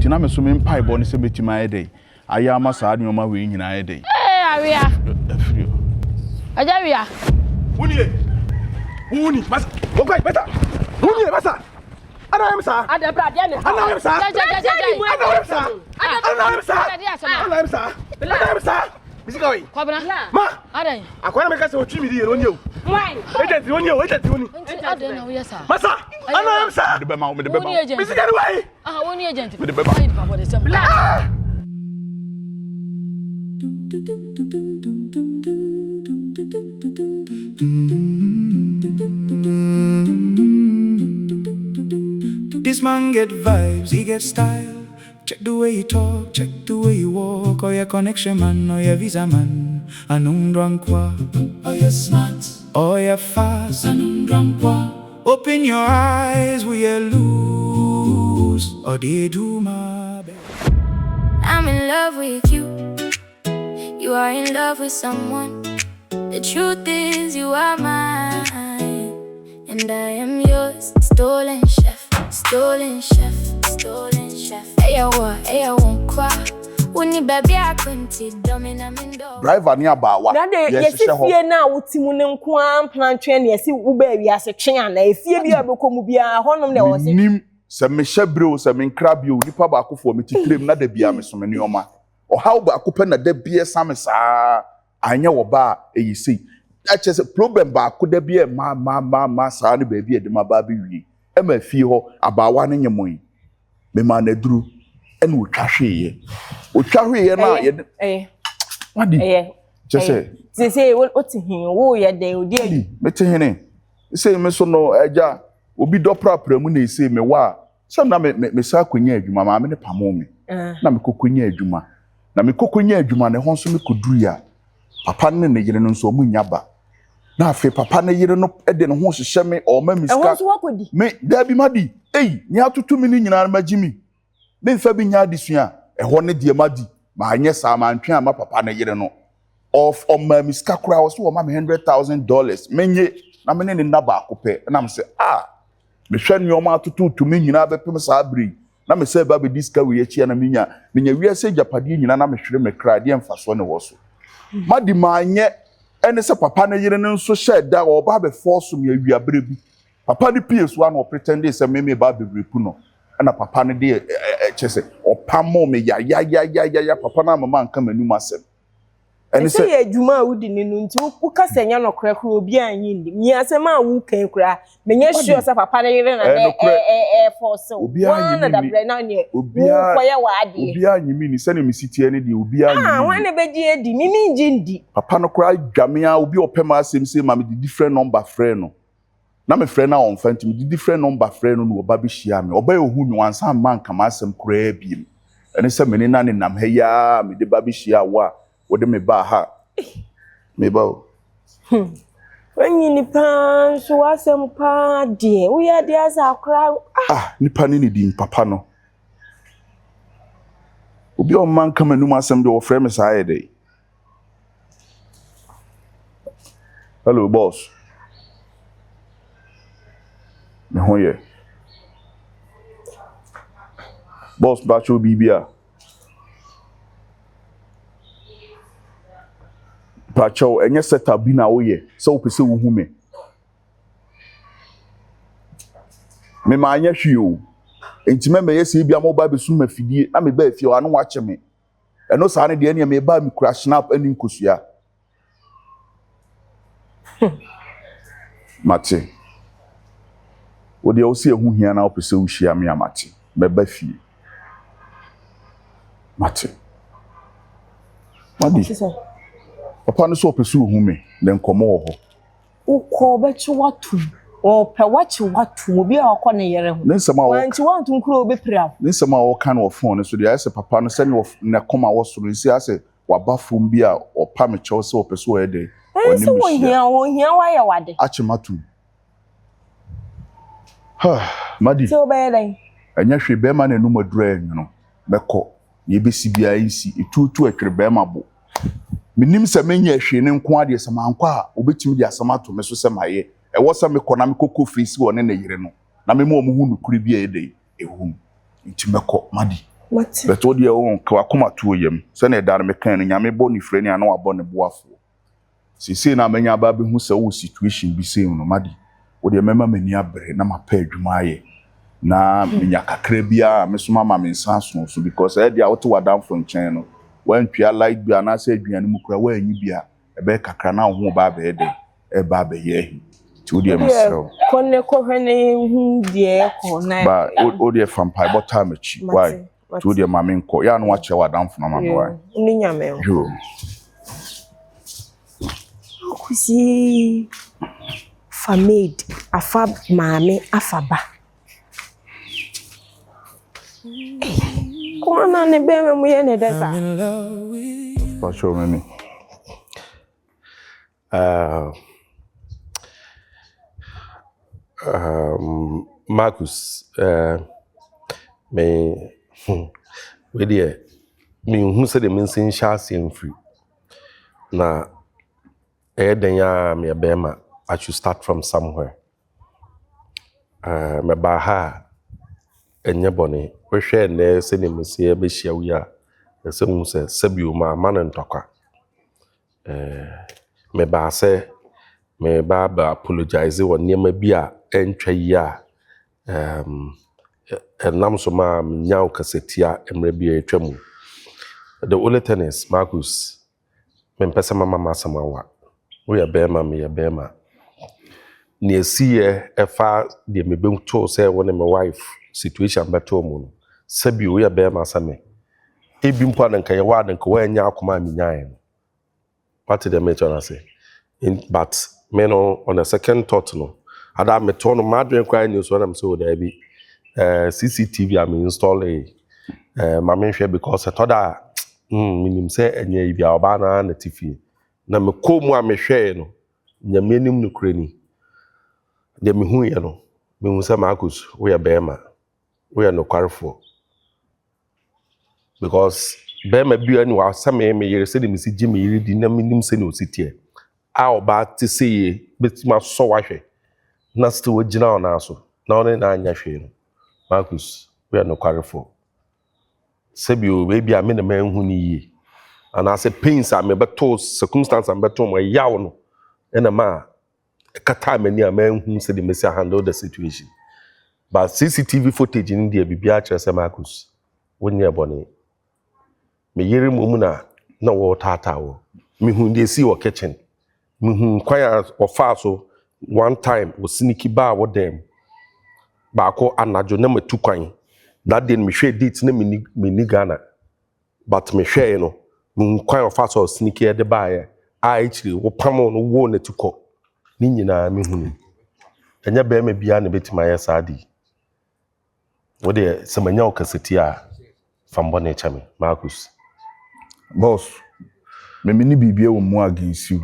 na me so me mpa ibo ne se betima ayede aya ma saa nyoma we nyina ayede awia ajawia Uni mas okwai beta uni basa ana yemsa ada brade ne ana yemsa ana yemsa bisika we kwabna ma ada akwana meka se otwi mi di yero nyew why agent woni ada na wo sa masa ana yemsa de be ma bisika ni wai woni agent de be ma This man get vibes, he get style. Check the way you talk, check the way you walk. Oh, your connection man, oh, your visa man. Anundrankwa, oh, you're smart. Oh, you're fast, Anundrankwa. Open your eyes, we are loose. Oh, they do my best. I'm in love with you. You are in love with someone. The truth is you are mine, and I am yours. Stolen chef, stolen chef, stolen chef. Hey, I won't cry. When you baby, I couldn't see dominant. Driver ni abawa. Yes, fie na wotimu ne nko amplan twen na yesi wo ba wi ase twen ana efie bi abekomu bia honom na wo se nim se me hyebreo se me nkrabio nipa ba akofo me titrem na da bia me so me nioma o how ba akopɛ na da bia sam saa anya wo ba eyisi achese problem ba akoda bia ma saa ne ba bia de ma ba bi wi e ma fie ho abawa ne nyemoi me ma na duru ene otwahwe na ye wadi chese se oti hin wo ye de odi ali mete hene se me so no eja obi doprapra mu na ese me wa so na me sa konya adwuma ma me ne pamo me na me kokonya adwuma na me kokonya adwuma ne ho so me koduru ya papa ne ne yire no so mu nyaba na afi papa ne yire no de ne ho hyehye me o ma miska me da bi madi ni atoto me ni nyina ma gimi me mfa bi nya adesua ho ne de madi ma anye sa ma ntwe ama papa ne yire no of my miska kura was wo ma me $100,000 menye na me ne naba akopɛ na me se me hwɛ nyoma atoto to me nyina bepem saa bri na me se ba be diska we yɛchia na menya wiase japade nyina na me hwere me kra de mfaso ne wo so madi ma anye ene se papa ne yire ne nso hyɛ da wo ba be force me awia bre bi papa ne PS one o pretend say me ba be repu no na papa ne de chese opamo me ya papa na mama nka manum asem ene se ye adwuma wudi ni no nti wo kasa nya no kra obi anyi ndi mi asem a wo kan kra menye sure sa papa ne yire na force obi anyi na da bre na ne obi koye wa ade obi anyi mi ni se ne misitie ne de obi anyi wa ne beji edi mi nji ndi papa no kra dwamea obi opema asem se ma me di different number friend no na me friend na on fanti me di different number friend no oba be hia me oba ehu ni wansa man kama asem kra biem ene se me ne na ne nam ha ya me de ba be hia wa wode me ba ha me ba wanyi ni pan so asem pa de wo ya de asa akra nipa ni di papa no obi o man kama num asem de wo frɛ me saa yede hello boss me hoye boss ba cho bibia pacho enye setup bi na wo ye so wo pese wo hu me ma anya hwi o enti me yesi bia mo ba besu mafidie na me ba afie o anu wa che me eno sa ne de ne me ba mi kura snap ani nkosua mate wo de o se hu hia na wo pese wo hia me amate me ba fie mate wadi papa no so pesu hu me den komo wo ho ukọ bechi watu o pe wachi watu obi akọ ne yere ho nsema wo wanti wantu nkuro obepira nsema wo kan wo phone so de ase papa no se ne koma wo so nsi ase waba fom bi a opa me chew se opeso wo ede oni wo hia wa ye wade achimatu madi so be den anya hwe be ma na nu madura enno beko ye besi bia nsi etutu atwere be ma bo minim se menya hwe ne nko ade se mankwa a obetimi di asamato me so se maye e wo se me kona me kokko frisi wo ne yire no na me mo hu nukuri bia ede ehum nti meko madi Mate. But what you own, Kawakuma to him, send a darn mechanic, Yami Boni friend, and no abon the boafo. See, now many baby who so situation be seen no muddy. What you remember me near bread, na my peg, my na Minyaka Crebia, Miss Mamma in Sanson, so because I had the auto down from channel. When you are like be an answer, you and Mukra, where you be a Becca Crana, who baby a baby ye. To dear myself. Conne Cohene, dear, but oh dear from Pie, what time is she? Why? To dear mammy, Yan watch your down from my boy. Ninyame. You. Kusi famade afab mame afaba. Kona ne be me muye ne desa. For sure me. Marcus me we there me who said the mention chassis and free na then ya me bema I should start from somewhere me ba ha enye boni we hwe na se ne mesi e be hia wi a se mu se sabiu ma man ntokwa me ba se me ba apologize won niam bi a entwa yi a nam so ma nyaaw kasetia emre bi etwa mu the only thing is Marcus me pesa mama masamawa we bema me bema ni esiye efa de me be to say won my wife situation beto mu sabi we bema same ebi mpo na nka ye wa na nka wa nya akoma me nyan what did the mention say but me no on the second thought no ada me to no madwen kwa news when am so there be CCTV am install mama hwe because I thought that minim say enye bia oba na TV na me komu a me hwe no nya menim no krani de me hu ye no me hu say Marcus we bema we no kwarefo because bema bia ni wa same me yere say de me si gi me yere di na menim say no sitie a oba te say betima so wa hwe na still wagina on aso na one na anya hwe no Marcus we no kwarefo sebio baby a me na manhu ni yi and I say pains am beto circumstance am beto mo yaw no na ma kata mani a manhu say the messy handle the situation but CCTV footage in there bibia kire say Marcus wonye bone me yere mu na wo tata wo me hu dey see wo kitchen me hu kwaya ofa so one time wo sneaky bar wo dem ba ko anajo na matu kwan that day me share date na me ni Ghana but me share no me kwan ofa so sneaky e de ba ye a actually wo pamo no wo na tuko ni nyina me hu enya be ma bia na betima ya sadi wo de semanya o kaseti a fambo na chame Marcus boss me ni bibia wo mu against you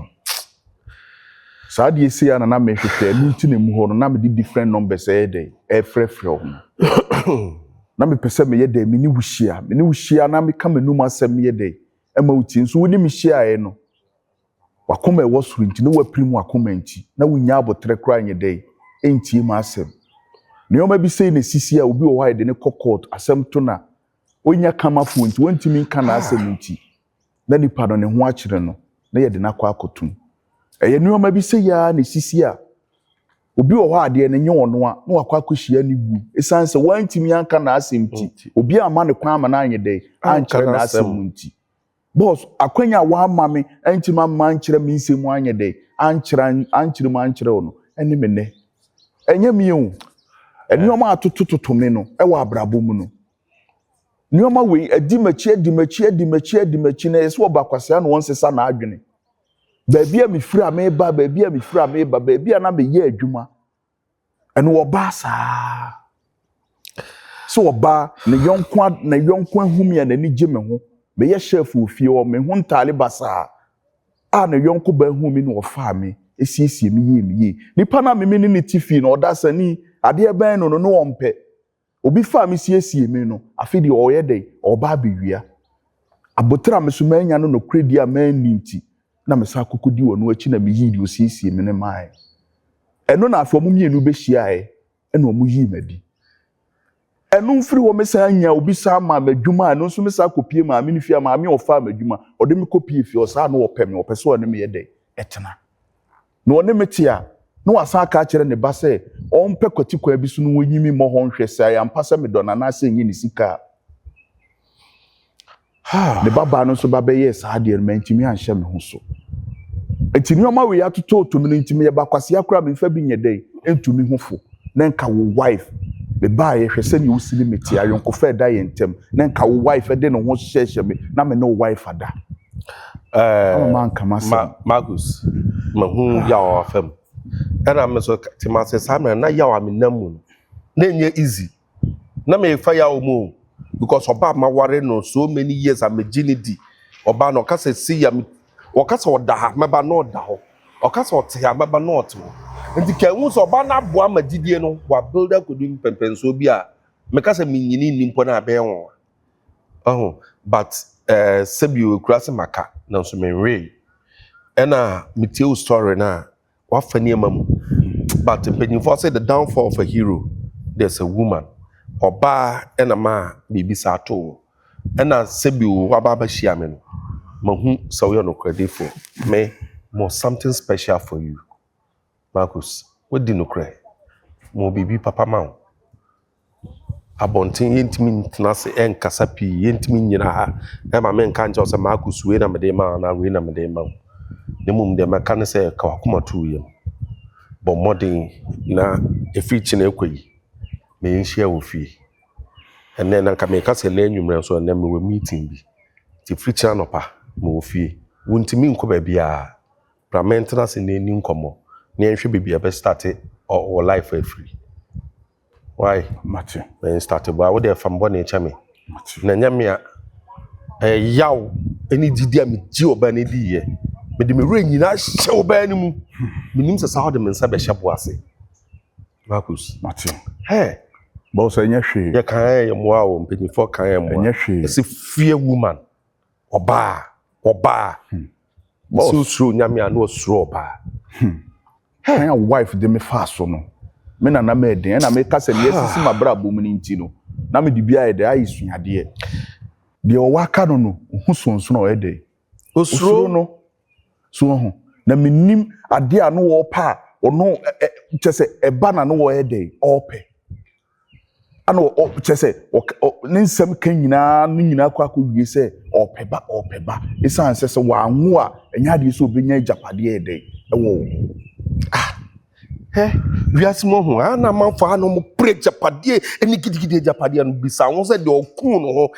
sadi ese ya na me hwete mi ntine mu ho no na me di different numbers e dey e frefre ho na me pese me ye dey me ni wuhia na me ka manum asem ye dey e ma uti nso woni me hia e no wakoma e wosuru nti na waprimu akoma nti na wunya abotre kra nye dey enti ma asem ne oma bi sei na sisi a obi wo ha de ne court asem to na onya kama fu nti wontimi nka na asem nti na nipa no ne ho akire no na ye de na kwa akotum eye ne oma bi sei ya na sisi a obi wo ha de ne nye ono a na wakwa akohia ne gu esanse wontimi anka na asem nti obi ama ne kwa ama na anye dey ankire na asem nti boss akwanya wa mame entima mankyere me nsemu anye dey ankire ono ene me ne enye me hu eni oma atotototo me no e wa abrabo mu no ni oma we adi machi na yeso obakwasa na wonsesa na adwene baabi a me fira me ba baabi a na me ye adwuma ene wo ba saa so oba ne yonkwa ahumia na ni gye me ho me ye chef ofie o me ho ntale basa a ne yonko ba hu mi no ofa me esiesie me ye nipa na me ni tifi na odasani ade ban no no ompe obi fa me siesie me no afidi oye dey oba bewia abotra me so manya no kredi a man ninti na me sa kokodi wono achi na me yi di osiesie me ne mai eno na afo mu mienu be hia e eno mu yi madi enu mfiri wo mesa anya obi sa ma madwuma anu nso mesa kopie ma me nifia ma me ofa madwuma ode me kopie fi o sa no opɛ me opɛ so one me yede etena no one metia no wasa aka kire ne ba se ɔmpɛ kwati kwa bi so no wonyimi mo ho nhwɛ sa ya mpasa me dɔna na ase nyi ne sika ne baba no so baba yes ade no mantimi anhye me ho so etini ɔma we ya toto me ntimi ye ba kwase akora me fa bi nyedei entumi ho fo na nka wo wife be ba ye hwese ne usili meti ayonko fa da ye ntem na nka wo wife de no ho hyehye me na me no wife ada man kamasa Marcus mahu ya wa fam era me so timase samra na ya wa me namu na enye easy na me fa ya omo because oba ma ware no so many years am virginity oba no kasa si ya o kasa oda ha meba no oda ho o kasa ote ya meba no ote nti kanwu so oba na boa magidie no wa builder kodum pempenso bi a me kasa minyini nimpo na abe won but sebio kurase maka na so menwe ena metie story na wa fani amamu but mpanyinfo say the downfall of a hero there's a woman oba ena ma bibi sato ena sebio wa baba hia me no mahu so you no credit for me more something special for you Marcus what did no cry mo bibi papa ma abontin yentimi ntinase enkasa pi yentimi nyina ha e ma me nka nje so Marcus we na me de ma na we na me de ma ne mum de maka ne se ka wakoma tu yem bo modern na efichi na ekwayi me nhia wo fi enne na ka me ka se na enwumre so na me we meeting bi ti fichi anopa mo fi wontimi nko ba bia pra maintenance na eni nkomo na enhwe bibia be start or life free why mate when start ba wo de fam bo na echa me na nyame a yaw eni didi a me ji oba na di ye me de me re nyina hye oba ni mu minim se sa ho de me nsa be hye bo ase Marcus mate hey bo so nya hwe ye kan ye mo a wo mpanyifo kan ye mo nya hwe se fie woman oba so suru nyame a no suru oba hey wife de me fa so no me na me den na me ka se ne sisi mabra bom ni nti no na me de bia ye de ayi suade de o waka no hu sonso o ye de osuro no so ho na menim ade a no wo pa ono chese eba na no wo ye de ope ano chese ne nsem kan nyina kwa wie se ope ba esan se wa anwo a enya de so obenya japade ye de ewo wiasimo ho ana manfo ano mo prejapade eni gidigidi japade no bisa won se de okun no ho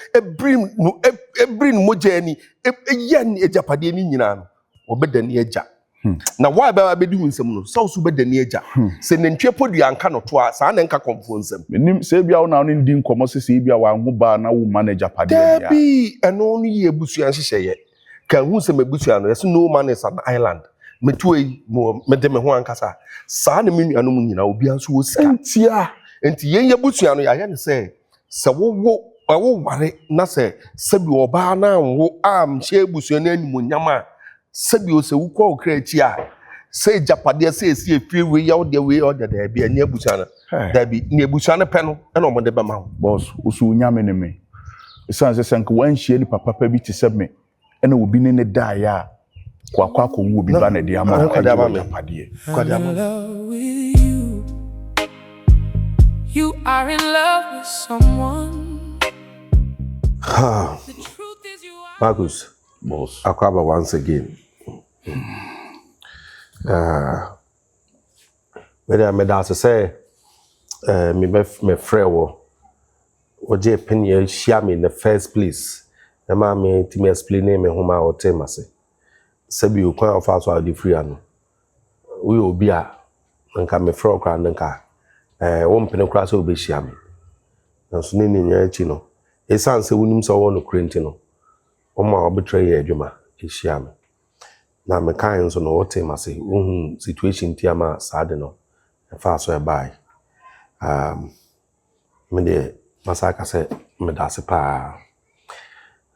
ebrin moja ni eyan ejapade ni nyina no obedani eja na why ba be di nsem no so so bedani eja se nentwe podua anka no to a sa na nka konfo nsem menim se bia wo na no ndi nkomo se bia wa ho ba na wo manager pade ya bi eno no ye busua hyehyeye kan hu se mabusua no yes no man is an island metuei mo mede me ho ankasa saa na menu anu nyina obi anso wo sika ntia enti yen ya busua no ya ye ne se wo ware na se bi oba na wo am hye busua na animonyam a sebi o se wo kwa okra achi a se japade se esi efie we ya wo de we o de da bia ne busua na da bi ne busua na pe no na o de ba ma ho boss usu nyame ne me isan se sank wan hie ni papa pa bi ti se me ena obi ne da ya kwa wo bi ba na de ama japade You are in love with someone. The truth is you are Marcus boss akwaba once again whether me da say me friend wo je penye share me in the first place na ma me ti me explain me ho ma o tema se sabi o kwan of aso the free ano we obi a nka me friend kra nka wo mpene kra so obi share me na so ni nya chi no esan se wonim so wo no krenti no oma obetray ye adwuma ehia me na me kan so no wote mase ohun situation ti ama saade no fa so e bai me de masaka se me da se pa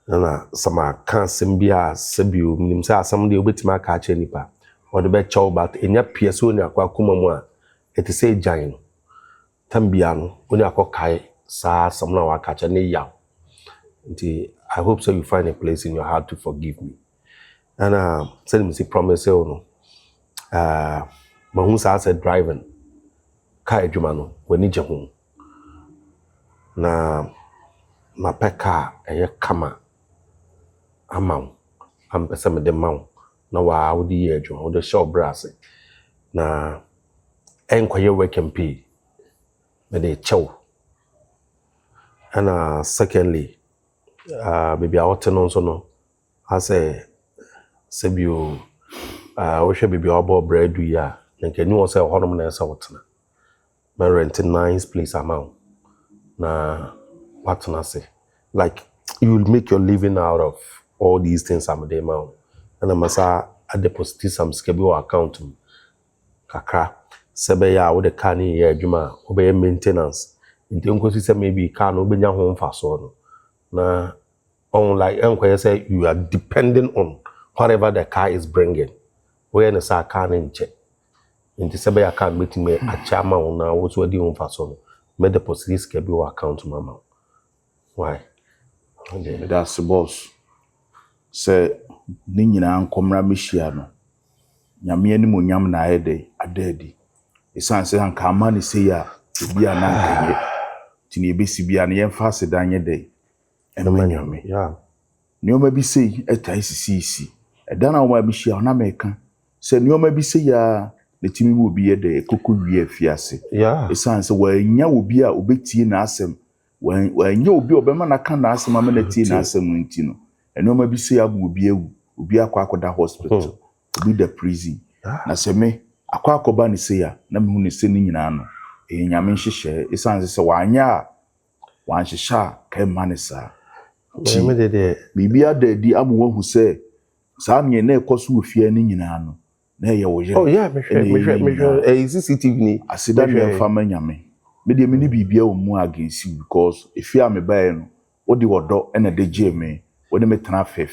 na sama kan sembia sebio nim se asam de obetima ka ache nipa o de be chow bat enya pieso ni akwa kuma mu a eti se jan no tambia no oni akokai some now catch any yaw. I hope so you find a place in your heart to forgive me. And send me promise no. Mahun said driving. Car Jumano, when you home. Na my peka a kama amount. I'm some of the mount. Now I would the edge or the short brass. Na enquire work and pay. But they chow. And secondly, maybe I ought to know so no. I say, Sebio, we should be about bread do ya. And can you also ornament out? My renting nice place amount. Na what can I say? Like you will make your living out of all these things I'm the amount. And I'm a deposit some schedule account. Kakra, Sebeya with the canny year, Juma, obey maintenance. In the uncle system, maybe can obey your home for so. Na on like Uncle say you are depending on whatever the car is bringing. Where the car can in check. In the Sebeya can't meet me a chama on now, what's what you for so. Made the deposit schedule account to mama. Why? That's the boss. Say, Nina and Comra Michiano. Yamiani Munyam na ede, a daddy. The son says, and Kamani say ya, to be an anchor. Tini BCB and yen faster than your day. And the man me. Yeah. No maybe say, at ICC. A dana why be she on American. Say, no maybe say ya. The team will be a day, cuckoo be a fiasse. Yeah. The son said, well, ya will be a obeti in Assam. When you will be Obama, I can't ask my amenity in Assam Wintino. And no maybe say I will be a quackoda hospital, be the prison. Na se me, a quackobani say ya, Namun is sending in Anno. In Yamin share, it sounds a wanya. One sha, came manisa. Maybe I did the Amu who say, Sam ye ne cosu fear in Anno. Oh yeah, me CCTV. I said that your family yame. Me de mini bibia o mu against you because if you are me buy no, what the odo and a DJ me, what me tana fe.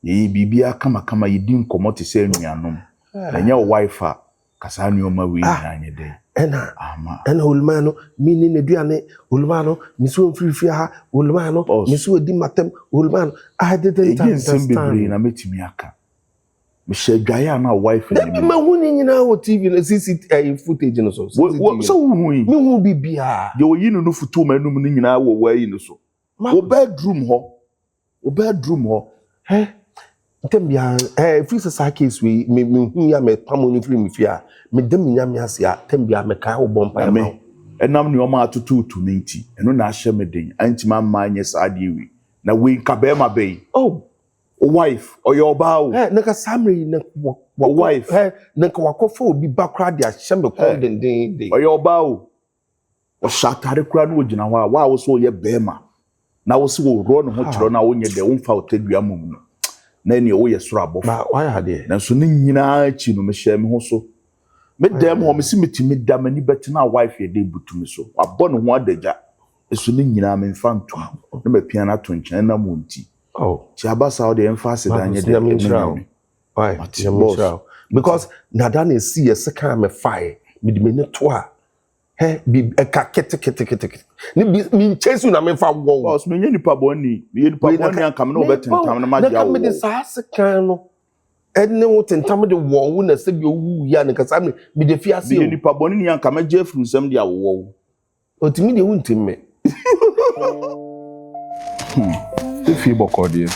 Ye bibia kama ye din komo te se nuanom. Na nya wife a kasa nuoma we nyanye de. Ena ulmano mini ne duane ulmano misu mfirifia ha ulmano misu odi matem ulmano I didn't understand na metimi aka. Me shedwaye na wife ni me hu ni nyina wo TV na CCTV footage no so so hu yi me hu bibia de wo yi no futu manum ni nyina wo wa yi no so wo bedroom ho ntembia free sa case we me hu ya me pamo ni free me fia me dem nyame ase a tembia me kai wo bompa ya me enam ni o ma atutu tu minti eno na ahye me den antima ma anye sa de wi na we nkabe ma be wife or your bow naka samri na wife naka wakofa obi bakra de ahye me ko den or your bow o shatare kura no gina ho a wa wo so ye bema na wo se wo ro no ho kiro na wo nye de wo mfa otadua mum no na ni wo ye soro abofo ba why ade na so ni nyina achi no me hye me ho so me dem ho me si metimi da mani betina wife ye de butumi so abɔ no ho adagya so ni nyina me mfa nto na me piana to nkyɛn na mo nti ti abasa o de emphasize dan ye de me why because nada na see ye seka me fire me de me ne to a bi eka kete ni mi chesu na me fa wo boss me nye nipa boni anka me no betentam na magia wo me de sa seka no ene wo tentam de wo na se bi owu ya ne kasa me de fi ase me nipa boni ni anka me je furu nsam de awo otimi de wuntim me Ifi bokode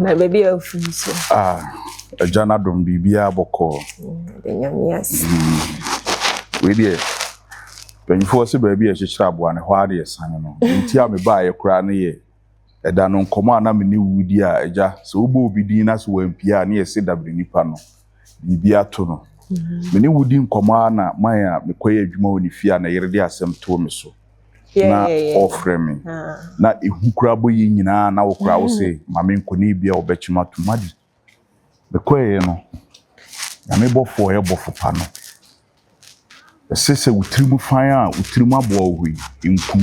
na baby ofin so ajana dom bibia boko de nyamias we dey penfo se ba bi a hyehyira aboa ne ho ade esan no nti a me ba ye kura ne ye eda no nkomo ana me ne wudi a eja se obo obi din na so wampia na ye se dabri nipa no bibia to no me ne wudi nkomo ana man a me koye adwuma oni fia na yere de asem to me so na ofre me na ehukura boyi nyina na wokura wo se mame nkoni bia obechima to madi me koye no na me bofo ye bofo pa no sese utrimu fan a utrimu abo ohui nku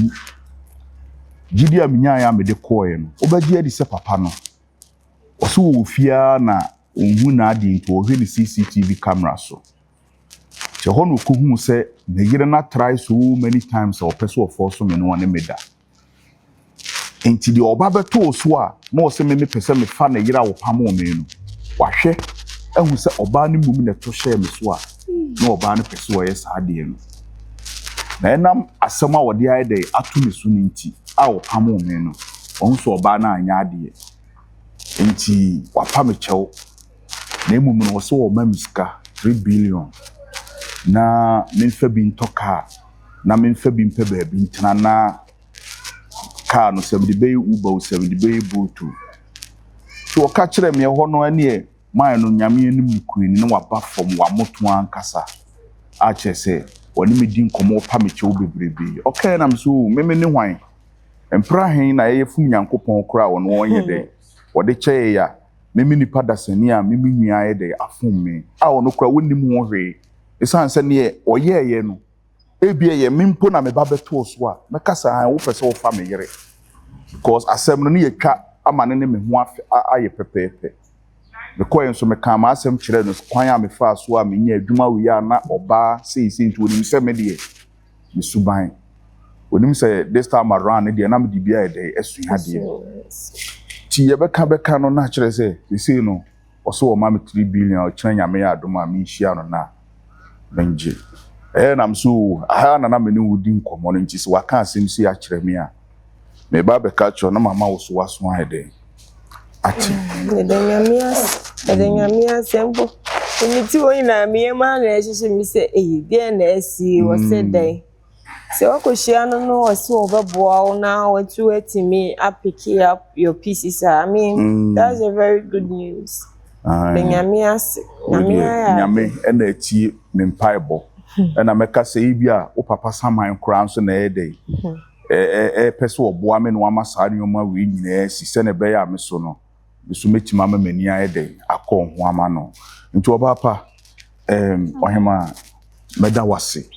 gidi a minya ya me de koye no obagi adi se papa no oso wo fia na onhu na adi nto ohwe ni CCTV camera so te ho no kuhu se ne yire na try so many times or person of force me no one meda enti de oba beto so a na o se me pese me fa ne yire a wo pam o me no wahwe ehu se oba ne mum na to hye me so a na oba ne pese wo yes ade no na enam asem a wode aye dey atu ne so nti a wo pam o me no on so oba na anya ade enti wapa me chew na emum no so wo mamiska 3 billion na memfa bi ntoka na memfa bi mpe ba bi ntana na car no 70 bay uber 70 bay botu so ka kire me ho no ane man no nyame anim kuini na waba fom wa moto ankasa a chese woni me din komo pa me chew bebrebe okay na mso meme ne hwan empra hen na ye fum nyankopon kora wono wonye de wode cheye ya meme nipa dasani a meme nua ye de afom me a wono kora wonim ho hwe esan se ne oyeye no ebie ye mempo na me ba beto so a mekasa han wo pese wo fa me yere because asem no ne yetwa amane ne me ho aye pepepe because enso me kan ma asem kire no kwan a me fa so a me nya adwuma wi ya na oba sei nti wonim se me de me suban wonim se this time around de na me di bia de esu ha de ti ye beka no na kire se sei no oso wo ma me 3 billion o kire nya me ya adoma me hia no na benje na mso aha na me ne wudi nkomo no nti se waka asem si a kire me a me ba beka cho na mama wo so waso ade ati Edenya sembo niti wo ina me ma na ehye mi se bia na asi wo se dai se wakohia no wasi wo beboa wo na watu atimi pick up your pieces. I mean that's a very good news. Benyamias nyame ena ati me mpaibo ena meka se bia wo papa saman kra so na edai pese wo boa me no amasa nyoma we nyina si se na be ya me so no so metima mani ayede akọ ho ama no nti oba pa ohema meda wase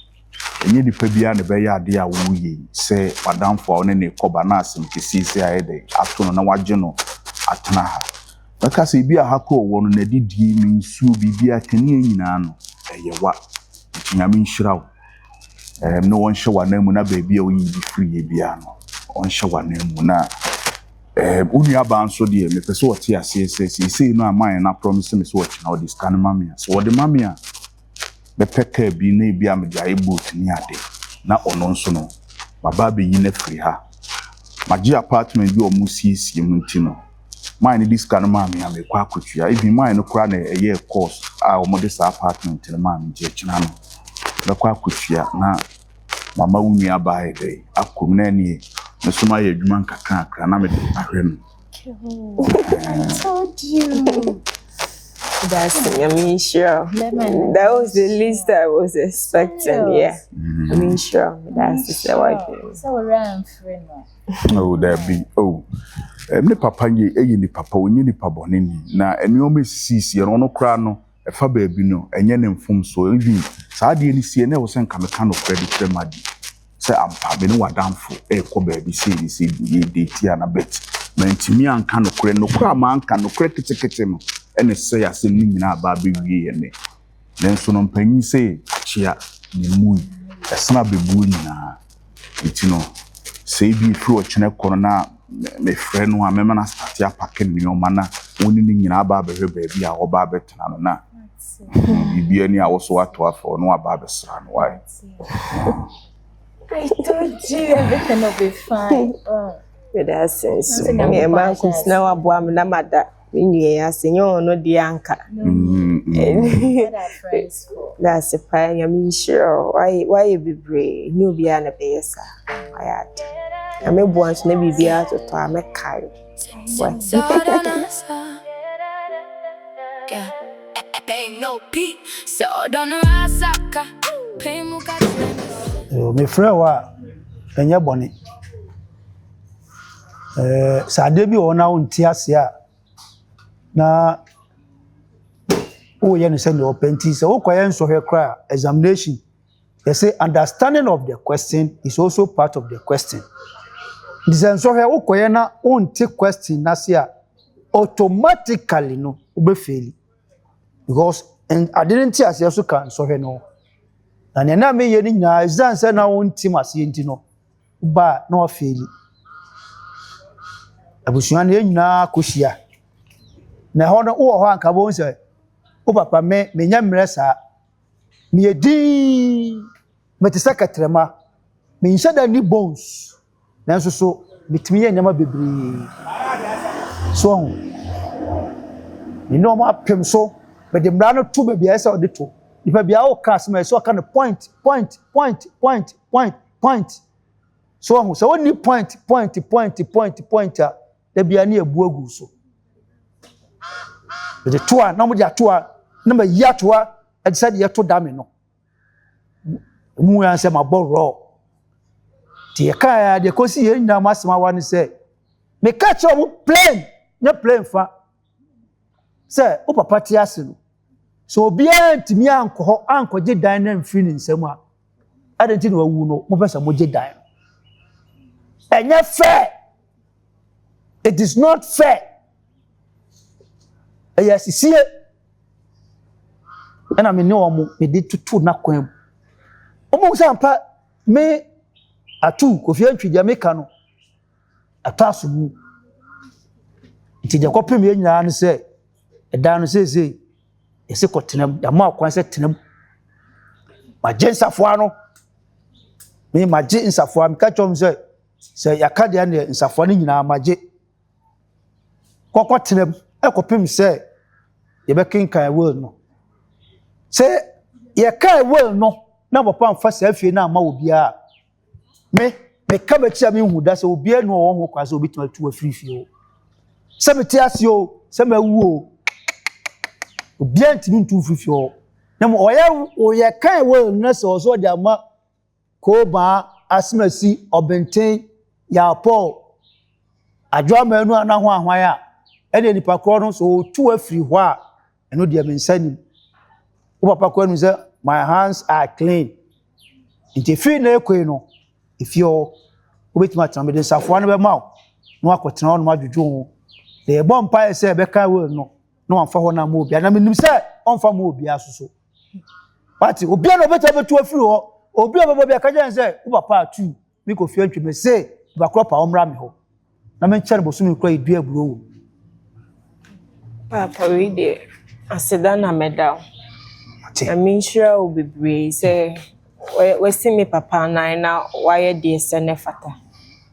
enye dipa bia ne be ya ade a wo yi se madamfo one ne koba na asem kesi se ayede ato no na waje no atena ha maka se bia hakọ wo no na didi mi nsu bibia kani nyina no eyewa nyame nhirawo no won hyewa na mu na ba bia wo yi bi free bia no on hyewa na mu na uni abanso de me pese wo te ase no aman na promise me so wo china wo scan mamia so wo de mamia be peka bi na bi am dia boat ni ade na ono nso no baba be yi na free ha magi apartment bi o mu siesie mu ntino man ni scan mamia me kwa akotua even man no kura na eye course a o mo de sa apartment na man je china no be kwa akotua na mama uni abae dey akom na ni mesoma ye adwuma nkakra na me de ahwe no. I told you. That's sure. That was the least I was expecting. Yeah. Sure. That's the way. So ram friend. Oh, there be. Oh. Me papa ye ni papa onye ni pabone ni na enioma sisi ye no kra no e fa ba bi no enye ne mfom so even saa de ni sie na wo sen kameka no credit remedy se ampa be no wadamfo ko ba bi se ye date ya na bet mantimi anka no kre no kra ma anka no kre kitikiti no ene se ya se ni nyina ba be wie ye ne nenso no mpanyi se chia ni mu esna be bu nyina itino se bi fro o chene kono na me friend no amema na start ya pack ni o mana woni ni nyina ba be hwe ba bi a oba betena no na bibia ni a wo so ato afo no aba be sra no why. I told you everything will be fine. With that sense, me man could now abo am na mada. Me nua asenyo no di anka. That's a fine. I'm sure. Why be brave? No be an abesa. I had. I'm a boy to never be out of time. I carry. No P. So don't rasaka. Pay muka. Me friend wa enye boni sade bi wona wonti ase a na wo ye no se no penti se wo koye nso hwe kra examination they say understanding of the question is also part of the question. This nso hwe wo koye na wonti question na se a automatically no wo be fail because and I didn't see as you can so hwe no na ne na me ye ni nyina exam say na won tim ase enti no ba na o feli abusua na nyina kohia na ho no wo ho anka bo nse o papa me nya mmerɛ saa me edi me te sakatrema me nhyɛ da ni bones na nso so metimi ye nyama bebree so ni no ma pem so be de mra no to be bia esa o de to nipa bia o ka asema so ka no point so so oni point da bia na ebu agu so be de to a na mo de ato a na ma yi ato a e say de to da me no mu ya se ma borro ti e ka ya de ko si ye nyina ma asema wa ni say me catch o plane na plane fa say o papa ti ase no so obia ntimi ankoje dan na mfiri ni nsam a adenti na wawu no mo pesa mo je dan enye fair it is not fair ayasisie ana me ne omo me de tutu na kwan omo sampa me atu kofi antwija me ka no ataso mu ntija kopem ye nyina no se edan no se ese kotenam ya ma kwan se tenam magensafo ano me magye nsafo am ka chom se yakade ya ne nsafo no nyina magye kokotenam ekopem se ye be kinkan world no se ye kai world no na papa amfa se afie na ama obia me ka ba chia me hu da se obia no wo ho kwa se obitima tu afirifie o se me tiase o se ma wu o obia ntimi ntu fifio na mo oye kan we na so so de ama ko ba asmasi obenten ya Paul adwa manu ana ho ahwan a ene nipa kro no so tu afiri ho a eno de mensani o papa ko anu say my hands are clean nti fi na ekwe no ifio obetima tambe de safo no be ma no akotena no madwudwo de e bompa e say be kan we no no amfa ho na mo obi na menim se onfa mo obi asoso party obi na obeta betu afiri ho obi obeba ka jan se wo papa atu mi ko fi antwe me se ba kropa omra me ho na me nkyere bo so mi kra edu aburo wo papa we de aseda na medal I mean sure will be brave say we see me papa na why de se ne fata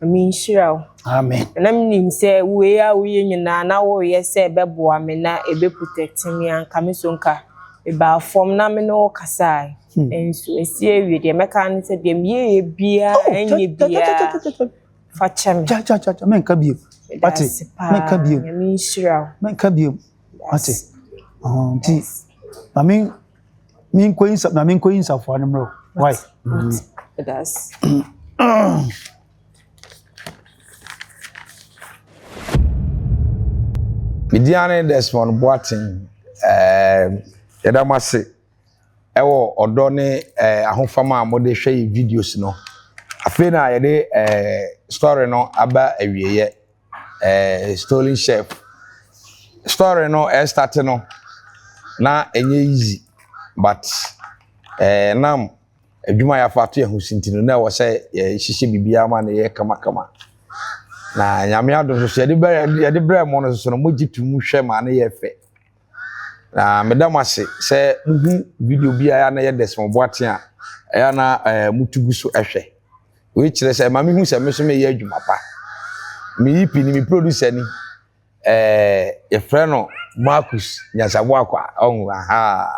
I mean sure amen na me say we nyina na wo ye say beboa me na ebe protect me anka me so nka e ba form na me no kasa enso esi ewie de meka ne say de me bia enye bia fa chem cha men ka bio ati men ka bio I mean sure men ka bio ati ti I mean min ko insa fo anamro why that's Midiane Desmond Boating yedamase ewo odo ne ahofama amode hwe videos no afi na yede story no aba awieye stolen chef story no start no na enye easy but nam adwuma ya fato ehusintino na wo se hihye bibia ma na ye kama na nyame adon so yede bre mo no so no mogitu mu hwe ma na ye fe na medamase se muhu video bia ya na ye Desmond Boating a ya na mutugu so ehwe we kire se ma mehu se me so me ye adwuma pa me yipi ni me producer ni ye friend no Marcus Nyasabo akwa onwa ha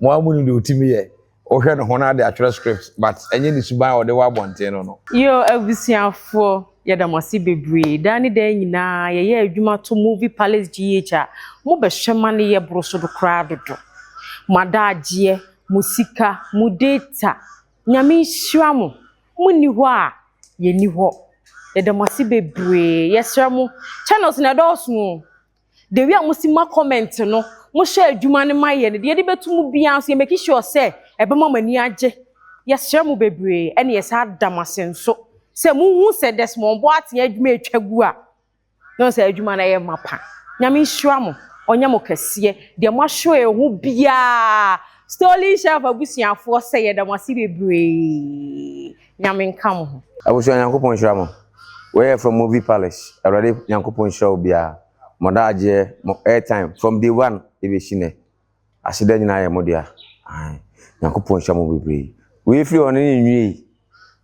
mo amunu de otimi ye o hwe no ho na de atwere script but enye ni suban o de wa bonten no yo abusiafo yadamasi bebre dani da nyina ye adwuma to movie palace GH mo be hwema ne ye broso do crowd do madagie musika mu data nyame hwia mo muni ho a ye ni ho yadamasi bebre yesra mo channels na dosu de wi amusima comment no mo share adwuma ne maye ne de betu bia so ye make sure say ebe mani age yesra mo bebre ene yesa adamase nso se mu se Desmond Boating adwuma etwagu a no se adwuma na ye mapa nyame hwia mo onye mo kase de mo ahwe ho bia Stolen chef abusuafo sɛ yɛda mo ase bebree. Nyame nka mo ho. Abusua Nyankopɔn hyira mo. We from Movie Palace. Already Nyankopɔn hyira obia. Moda agye mo airtime from day one ebe shine. Aseda nyina ye modia. Ai. Nyankopɔn hyira mo bebree. We free on ni nwie.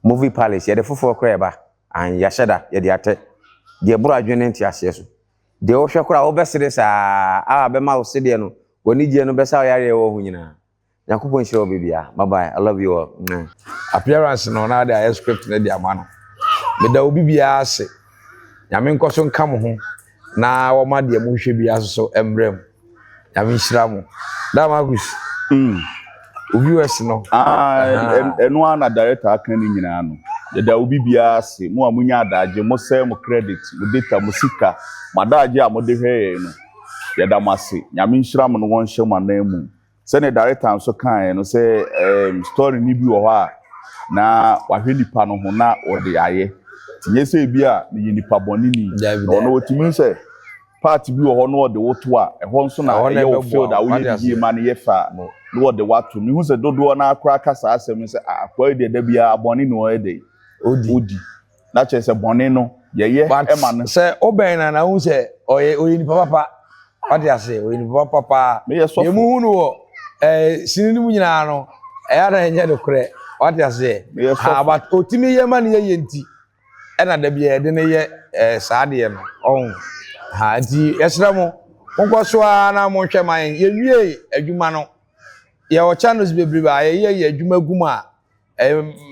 Movie Palace ye de fofo kra eba. An ya hyeda ye de ate. De bro adwene nti ase so. De wo hwe kra wo besere saa a be ma wo sede no. Woni gye no besa yare wo ho nyina. Nyankopɔn hyira obia. Bye bye. I love you all. Appearance no na the script na dia ma no. Me da obi bia ase. Nyame nkoso nka mo ho. Na wo ma de mo hwe bia so emrem. Nyame hyira mo. Da Marcus. Obi wes no. Eno ana director aka ni nyina no. Ye da obi bia ase. Mo amunya adaje, mo sell mo credit, mo data, mo sika. Madaje a mo de hwe no. Ye da mase. Nyame hyira mo no won hye mo na mu. Se ne director so kan no say story ni bi wo ha na wahwe nipa no ho na wo de aye. Tinye se bia ni nipa boni ni. Ono otimi se part bi wo ho no de woto a ho nso na ye wo field a wo ye ma ne ye fa no wo de wato mi hu se dodo na akra kasa asem se akwa de da bia boni no e de odi na che se boni no ye e ma no se oben na hu se oye nipa papa what ya say oye nipa papa ye mu hu no sini mu nyina no e ara enye de kure what ya say but otimi ye ma ne ye nti na da bia de ne ye saade no ha nti yesra mo nkoso na mo hwe man ye wie adwuma no ye o channels bebre ba ye adwuma guma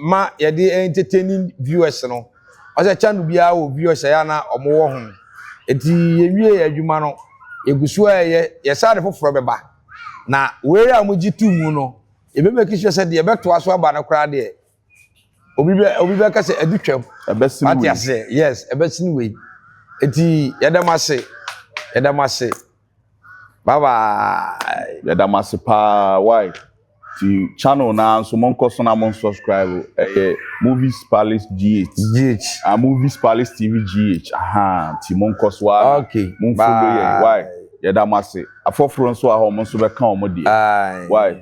ma ye de entertaining viewers no o se channel bia wo viewers ya na omo wo ho nti ye wie adwuma no egusu ye saade foforo beba na we a mo gitu mu no e be make sure say de beto aso aba na kra de obi be ka say adutwam ebesini we yes ebesini we eti yedamase bye bye yedamase pa why the channel na so monko so na mon subscribe Movies Palace GH Movies Palace TV GH ti monko so okay mon follow ye why yedamase afoforo nso a ho mon so be kan o mo die why